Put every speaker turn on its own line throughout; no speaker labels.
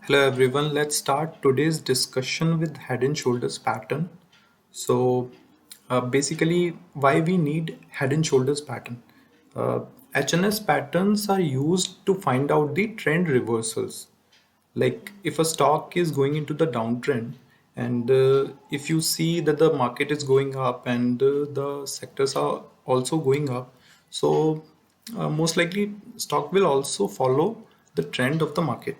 Hello everyone, let's start today's discussion with head and shoulders pattern. Basically, why we need head and shoulders pattern. Uh, HNS patterns are used to find out the trend reversals. Like if a stock is going into the downtrend, and if you see that the market is going up and the sectors are also going up, so most likely stock will also follow the trend of the market.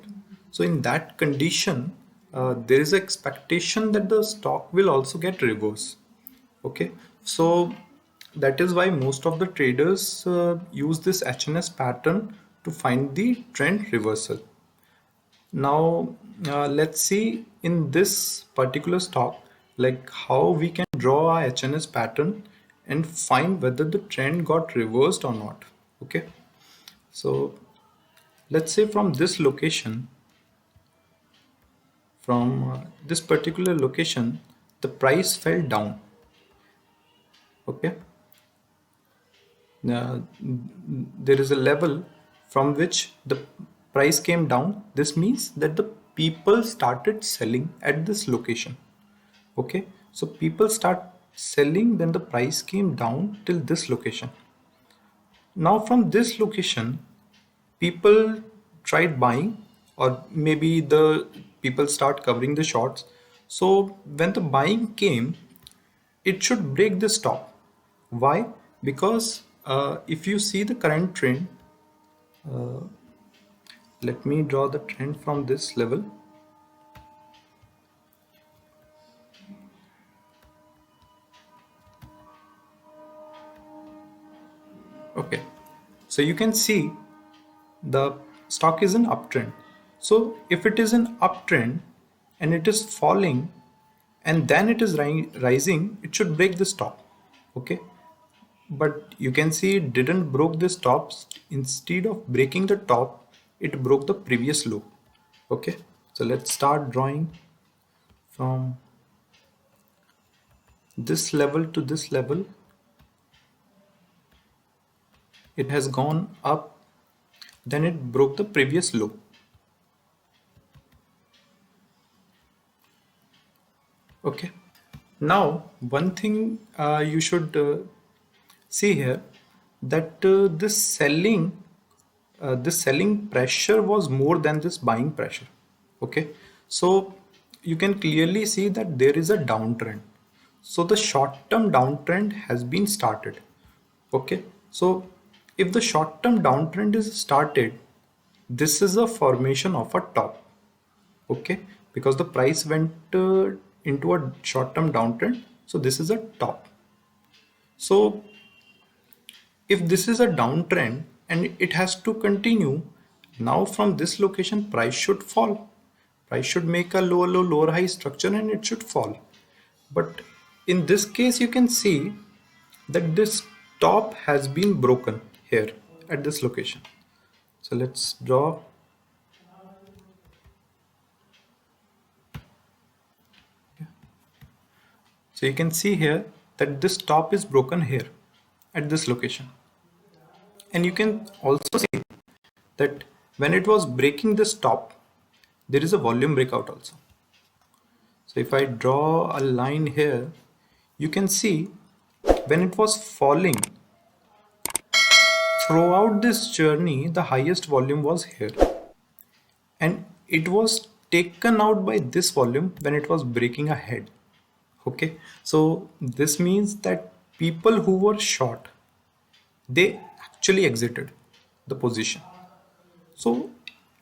So in that condition, there is an expectation that the stock will also get reverse. Okay, so that is why most of the traders use this HNS pattern to find the trend reversal. Now, let's see in this particular stock, like how we can draw our HNS pattern and find whether the trend got reversed or not. Okay, so let's say from this particular location, the price fell down. Okay, there is a level from which the price came down. This means that the people started selling at this location. Okay, so people start selling, then the price came down till this location. Now from this location, people tried buying, or maybe the people start covering the shorts. So when the buying came, it should break this top. Why? Because if you see the current trend, let me draw the trend from this level. Okay, so you can see the stock is an uptrend. So if it is an uptrend and it is falling and then it is rising, it should break this top. Okay, but you can see it didn't broke this tops. Instead of breaking the top, it broke the previous low. Okay, so let's start drawing from this level to this level. It has gone up, then it broke the previous low. Okay, now one thing you should see here, that this selling pressure was more than this buying pressure. Okay, so you can clearly see that there is a downtrend. So the short term downtrend has been started. Okay, so if the short term downtrend is started, this is a formation of a top. Okay, because the price went into a short term downtrend, so this is a top. So if this is a downtrend and it has to continue, now from this location price should fall. Price should make a lower low lower high structure and it should fall. But in this case you can see that this top has been broken here at this location. So let's draw. So you can see here that this top is broken here at this location. And you can also see that when it was breaking this top, there is a volume breakout also. So if I draw a line here, you can see when it was falling, throughout this journey, the highest volume was here. And it was taken out by this volume when it was breaking ahead. Okay, so this means that people who were short, they actually exited the position. So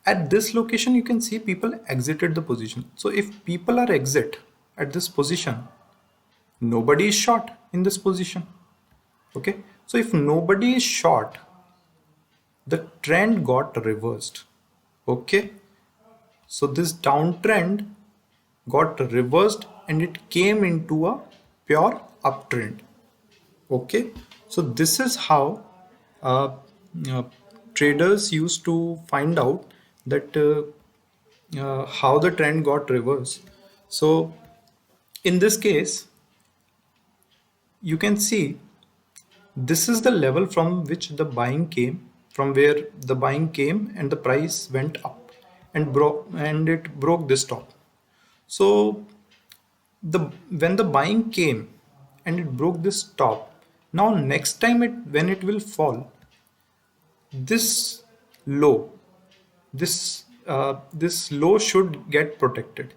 at this location, you can see people exited the position. So if people are exit at this position, nobody is short in this position. Okay, so if nobody is short, the trend got reversed. Okay, so this downtrend got reversed and it came into a pure uptrend. Okay, so this is how uh, uh, traders used to find out that how the trend got reversed. So in this case, you can see this is the level from which the buying came, from where the buying came and the price went up. and it broke this top. So the when the buying came and it broke this top, now next time when it will fall, this low, this low should get protected.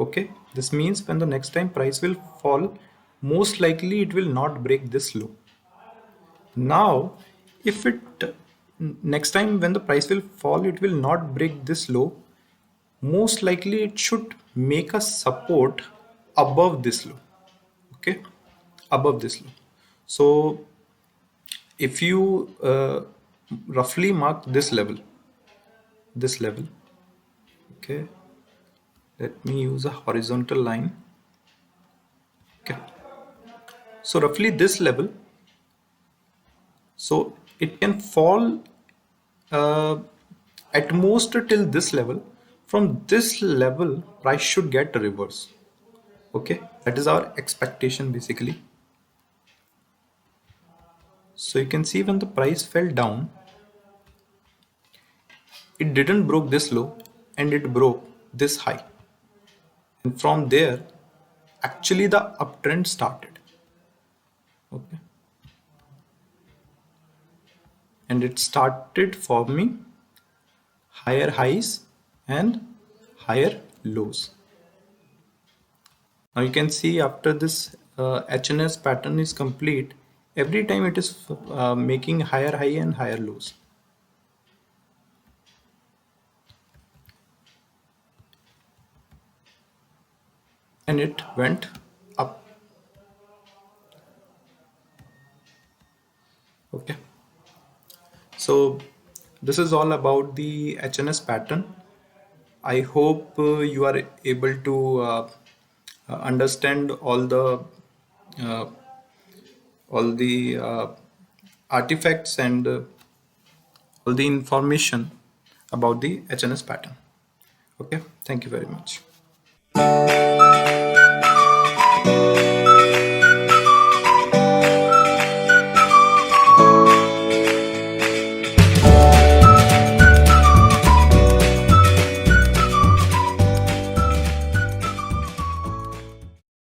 Okay, this means when the next time price will fall, most likely it will not break this low. Now if it next time when the price will fall, it will not break this low, most likely it should make a support above this low. Okay, above this low. So if you roughly mark this level, okay, let me use a horizontal line. Okay, so roughly this level, so it can fall uh, at most till this level. From this level price should get a reverse. Okay, that is our expectation basically. So you can see when the price fell down, it didn't broke this low and it broke this high, and from there actually the uptrend started. Okay, and it started forming higher highs and higher lows. Now you can see after this HNS pattern is complete, every time it is making higher high and higher lows. And it went up. Okay, so this is all about the HNS pattern. I hope you are able to understand uh, all the artifacts and all the information about the HNS pattern. Okay, thank you very much.